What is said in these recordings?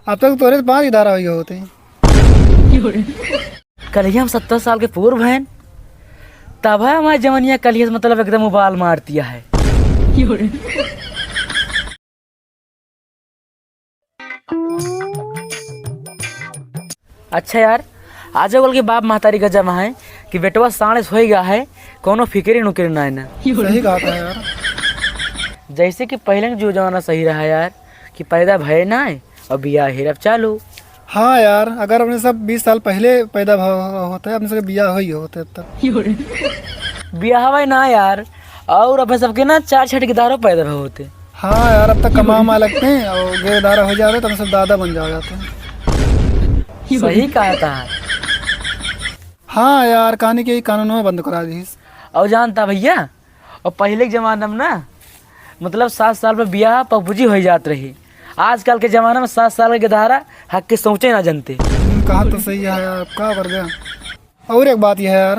अब तक तोरे 5 ही धारा हुई होते। कल हम 70 साल के पूर्व हैं, तब है हमारी जवानिया कल मतलब एकदम उबाल मार दिया है। अच्छा यार, आज कल के बाप महतारी का जमा है कि बेटवा साढ़े हो गया है, कोनो फिक्री नुकरी ना है ना। सही कहा था यार। जैसे कि पहले जो जमाना सही रहा यार कि पैदा भय ना है और बिया हेरब चालू। हाँ यार, अगर अपने सब 20 साल पहले पैदा होता है अपने सबके बिया हो ही होते अब तक। बिया हवा ना यार, और अब सबके ना 4 के दारो पैदा होते। हाँ यार, अब तक कमा लगते हैं और गेदारा हो जाते तो हम सब दादा बन जाते हैं। सही कहा था। हाँ यार, कहानी के कानून में बंद करा दी। और जानता भैया, और पहले के जमाना में ना मतलब 7 साल में बिया पगपुजी हो जात रही। आजकल के जमाना में 7 साल के गधारा हक के सोचे ना जानते। कहा तो सही है यार, क्या कर गया। और एक बात यह है यार।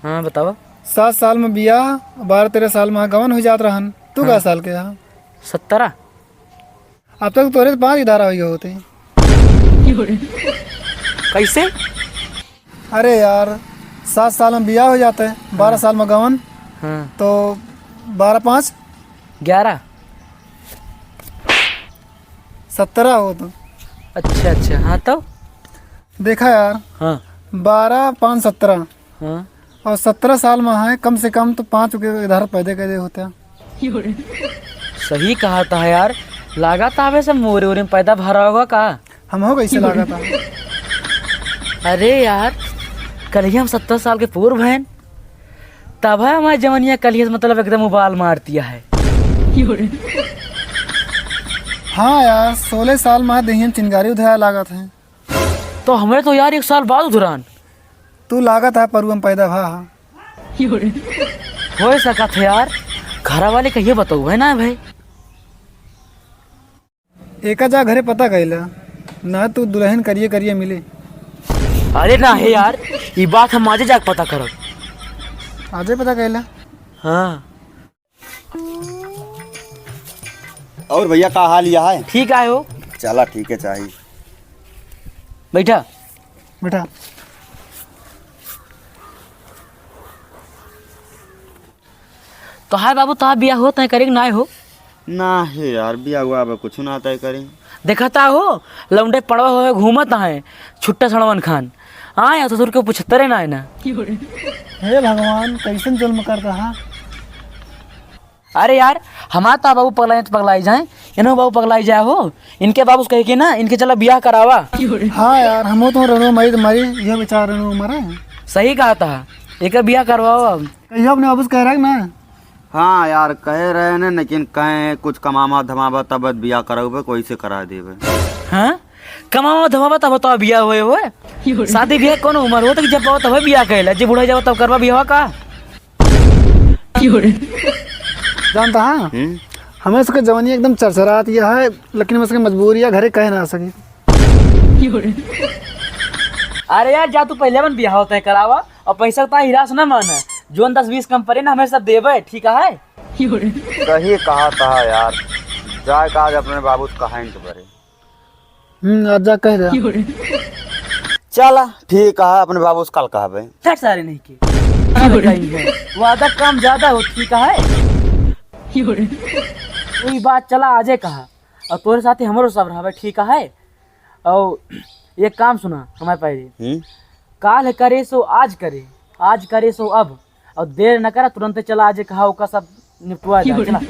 हाँ बताओ। 7 साल में बिया, 12-13 साल में गवन हो जात रहन। तू क्या साल के यहाँ? 17। अब तक तोरे 5 ही धारा हुई होते। कैसे? अरे यार, 7 साल में बिया हो जाता है, 12 साल में गवन। हाँ तो 12-5 11 17 हो तो। अच्छा हाँ तो देखा यार, हाँ 12-5 17 हाँ और 17 साल में है कम से कम तो 5 के इधर पैदे कैदे होते हैं। सही कहा था यार। लगा था हमें सब मोरे ओरे में पैदा भरा होगा का। हम हो कैसे लगा था। अरे यार, कल हम 70 साल के पूर्व हैं, तब है हमारी जवानिया कल मतलब एकदम उबाल मार दिया है। हाँ यार, 16 साल में दहियन चिंगारी उधर लागत है। तो हमें तो यार 1 साल बाद उधरान तू लागत है पर हम पैदा भा। हो सका था यार। घर वाले कहिए बताओ है ना भाई। एक जा घरे पता कैला ना, तू दुल्हन करिए मिले। अरे ना है यार, ये बात हम आज जाके पता करो। आजे पता कैला। हाँ और भैया का हाल यह है? ठीक है हो। चला ठीक है, चाहिए बैठा बेटा। तो हाय बाबू, तो बिया हो तय करेंगे ना हो ना है यार, बिया हुआ अब कुछ ना तय करें। देखता हो लौंडे पड़वा हुए घूमत है छुट्टा सड़वन खान। हाँ या तो तुर के 75 ना है ना। हे भगवान, कैसन जुल्म करता है। अरे यार, हमारा तो बाबू पगलाई जाए, इन्हों बाबू पगलाई जाए हो। इनके बाबू कहे कि ना इनके चला बियाह करावा। हाँ यार, हम तो रणो मरी यह बेचारा रणो मरा। सही कहा था, एक बियाह करवाओ अब। कहियो अपने वापस कह रहा है ना। हाँ यार कह रहे हैं, लेकिन कहें कुछ कमामा धमावा तब बिया करावे, कोई से करा देवे। हाँ कमावा धमावा तब तो बियाह हुए शादी बियाह कौन उम्र हो तो जब पाओ तब बियाह कहला, जब बुढ़ा जाओ तब करवा बियाह का। जानता है, हमें उसके जवानी एकदम चरचरात यह है, लेकिन उसकी मजबूरी है घरे कह ना सके। अरे यार जा, तू पहले बन बियाह होता है करावा और पैसा तो हिरास ना माना। जोन 10-20 कम पड़े ना हमें सब देवे, ठीक है। सही कहा था यार, जाए का आज अपने बाबू कहा तो बरे। आज जा कह रहा। चला ठीक है, अपने बाबू कल कहबे। छट सारे नहीं के वादा काम ज्यादा हो, ठीक है। वही बात चला आजे कहा, और तोरे साथ हमारो सब रहा, ठीक है। और एक काम सुना हमारे पहले, काल करे सो आज करे, आज करे सो अब, और देर न करा तुरंत चला आजे कहा, सब निपटवा चला।